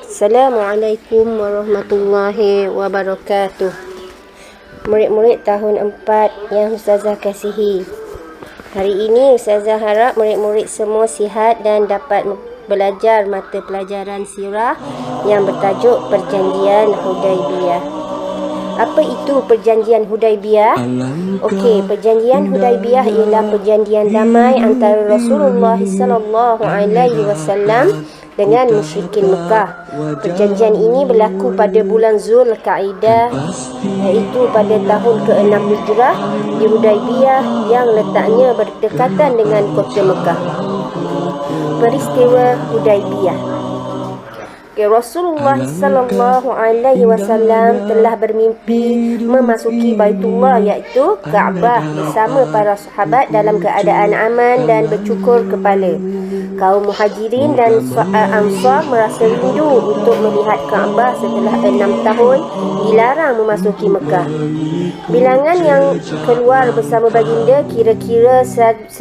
Assalamualaikum warahmatullahi wabarakatuh. Murid-murid tahun 4 yang Ustazah kasihi, hari ini Ustazah harap murid-murid semua sihat dan dapat belajar mata pelajaran sirah yang bertajuk Perjanjian Hudaibiyah. Apa itu Perjanjian Hudaibiyah? Okey, Perjanjian Hudaibiyah ialah perjanjian damai antara Rasulullah sallallahu alaihi wasallam dengan musyrikin Mekah. Perjanjian ini berlaku pada bulan Zulkaidah, iaitu pada tahun ke-6 Hijrah di Hudaibiyah yang letaknya berdekatan dengan kota Mekah. Peristiwa Hudaibiyah. Rasulullah sallallahu alaihi wasallam telah bermimpi memasuki Baitullah, iaitu Kaabah, bersama para sahabat dalam keadaan aman dan bercukur kepala. Kaum Muhajirin dan Ansar merasa rindu untuk melihat Kaabah setelah 6 tahun dilarang memasuki Mekah. Bilangan yang keluar bersama baginda kira-kira 1,500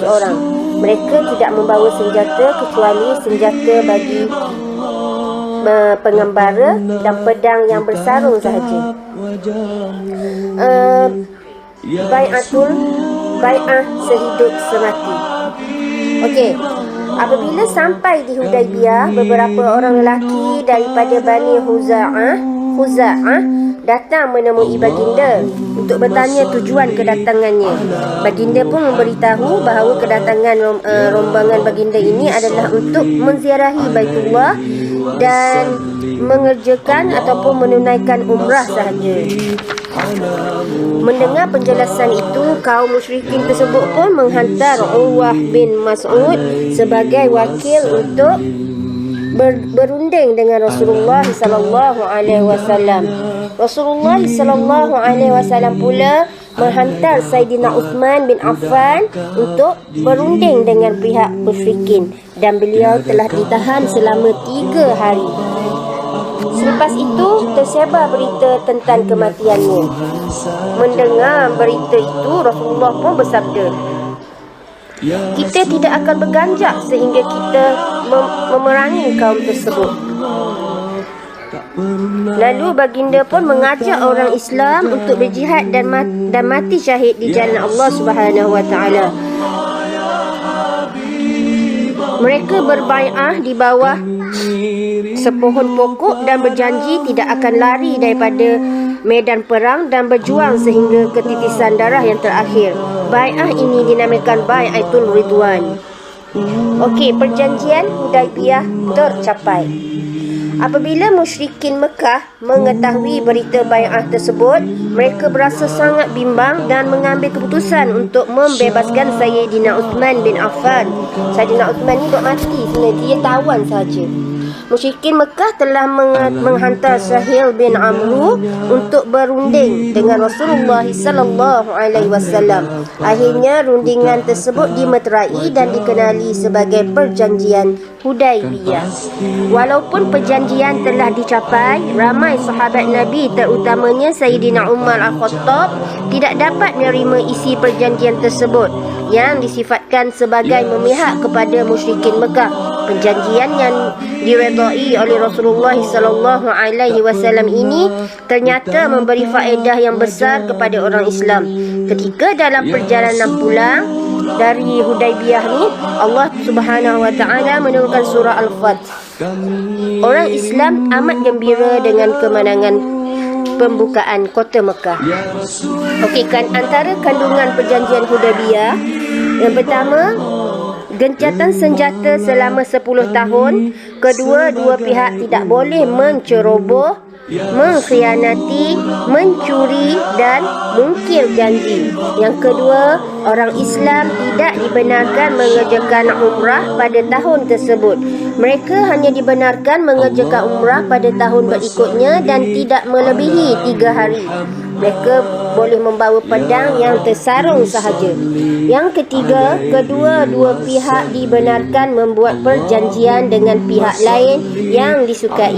orang. Mereka tidak membawa senjata kecuali senjata bagi pengembara dan pedang yang bersarung sahaja. Bai'ah sehidup semati. Okey, apabila sampai di Hudaibiyah, beberapa orang lelaki daripada Bani Khuza'ah datang menemui baginda untuk bertanya tujuan kedatangannya. Baginda pun memberitahu bahawa kedatangan rombongan baginda ini adalah untuk menziarahi Baitullah dan mengerjakan ataupun menunaikan umrah sahaja. Mendengar penjelasan itu, kaum musyrikin tersebut pun menghantar Urwah bin Mas'ud sebagai wakil untuk berunding dengan Rasulullah sallallahu alaihi wasallam. Rasulullah sallallahu alaihi wasallam pula menghantar Saidina Uthman bin Affan untuk berunding dengan pihak musyrikin, dan beliau telah ditahan selama 3 hari. Selepas itu tersebar berita tentang kematiannya. Mendengar berita itu, Rasulullah pun bersabda, "Kita tidak akan berganjak sehingga kita memerangi kaum tersebut." Lalu baginda pun mengajak orang Islam untuk berjihad dan mati syahid di jalan Allah Subhanahu wa taala. Mereka berbai'ah di bawah sepohon pokok dan berjanji tidak akan lari daripada medan perang dan berjuang sehingga ketitisan darah yang terakhir. Bai'ah ini dinamakan Bai'atul Ridwan. Okey, perjanjian Hudaibiyah tercapai. Apabila musyrikin Mekah mengetahui berita bai'ah tersebut, mereka berasa sangat bimbang dan mengambil keputusan untuk membebaskan Sayyidina Uthman bin Affan. Sayyidina Uthman ni dok mati sebenarnya, dia tawan saja. Musyrikin Mekah telah menghantar Sahil bin Amru untuk berunding dengan Rasulullah sallallahu alaihi wasallam. Akhirnya rundingan tersebut dimeterai dan dikenali sebagai Perjanjian Hudaibiyah. Walaupun perjanjian telah dicapai, ramai sahabat Nabi terutamanya Sayyidina Umar Al-Khattab tidak dapat menerima isi perjanjian tersebut yang disifatkan sebagai memihak kepada musyrikin Mekah. Perjanjian yang diredai oleh Rasulullah sallallahu alaihi wasallam ini ternyata memberi faedah yang besar kepada orang Islam. Ketika dalam perjalanan pulang dari Hudaibiyah ni, Allah Subhanahu wa taala menurunkan surah Al-Fath. Orang Islam amat gembira dengan kemenangan pembukaan kota Mekah. Okey, kan antara kandungan perjanjian Hudaibiyah, yang pertama, gencatan senjata selama 10 tahun. Kedua, dua pihak tidak boleh menceroboh, mengkhianati, mencuri dan mungkir janji. Yang kedua, orang Islam tidak dibenarkan mengerjakan umrah pada tahun tersebut. Mereka hanya dibenarkan mengerjakan umrah pada tahun berikutnya dan tidak melebihi 3 hari. Mereka boleh membawa pedang yang tersarung sahaja. Yang ketiga, kedua-dua pihak dibenarkan membuat perjanjian dengan pihak lain yang disukai.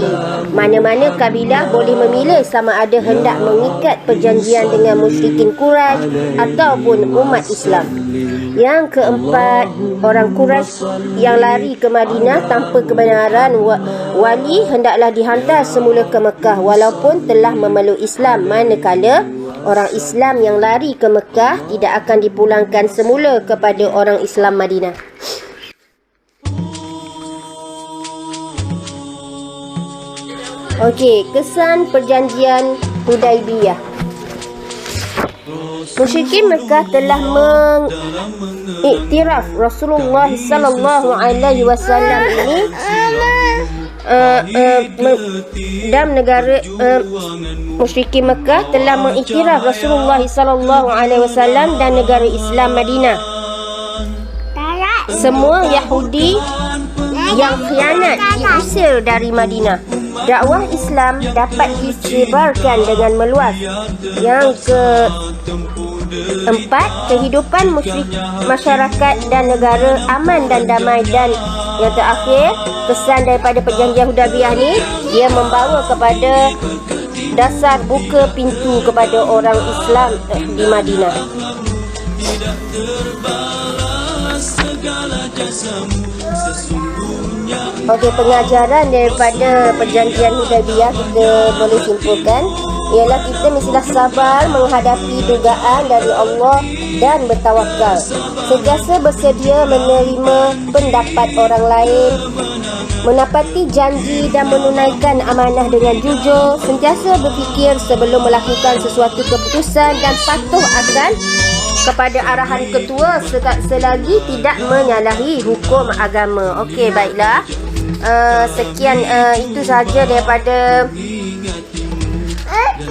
Mana-mana kabilah boleh memilih sama ada hendak mengikat perjanjian dengan musyrikin Quraisy ataupun umat Islam. Yang keempat, orang Quraisy yang lari ke Madinah tanpa kebenaran wali hendaklah dihantar semula ke Mekah walaupun telah memeluk Islam, manakala orang Islam yang lari ke Mekah tidak akan dipulangkan semula kepada orang Islam Madinah. Okey, kesan perjanjian Hudaibiyah. Musyrikin Mekah telah mengiktiraf Rasulullah sallallahu alaihi wasallam ini dan negara musyrikin Mekah telah mengiktiraf Rasulullah sallallahu alaihi wasallam dan negara Islam Madinah. Semua Yahudi yang khianat diusir dari Madinah. Dakwah Islam dapat disebarkan dengan meluas. Yang keempat, kehidupan masyarakat dan negara aman dan damai. Dan yang terakhir, kesan daripada perjanjian Hudaibiyah ni, dia membawa kepada dasar buka pintu kepada orang Islam di Madinah. Okey, pengajaran daripada perjanjian Hudaibiyah kita boleh simpulkan ialah kita mestilah sabar menghadapi dugaan dari Allah dan bertawakal. Sentiasa bersedia menerima pendapat orang lain, menepati janji dan menunaikan amanah dengan jujur, sentiasa berfikir sebelum melakukan sesuatu keputusan dan patuh akan kepada arahan ketua selagi tidak menyalahi hukum agama. Okey, baiklah. Sekian itu sahaja daripada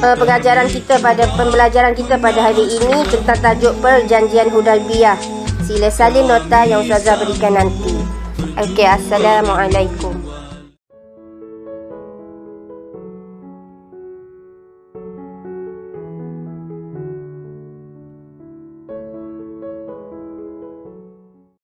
pengajaran kita pembelajaran kita pada hari ini tentang tajuk perjanjian Hudaibiyah. Sila salin nota yang Ustazah berikan nanti. Okey, assalamualaikum.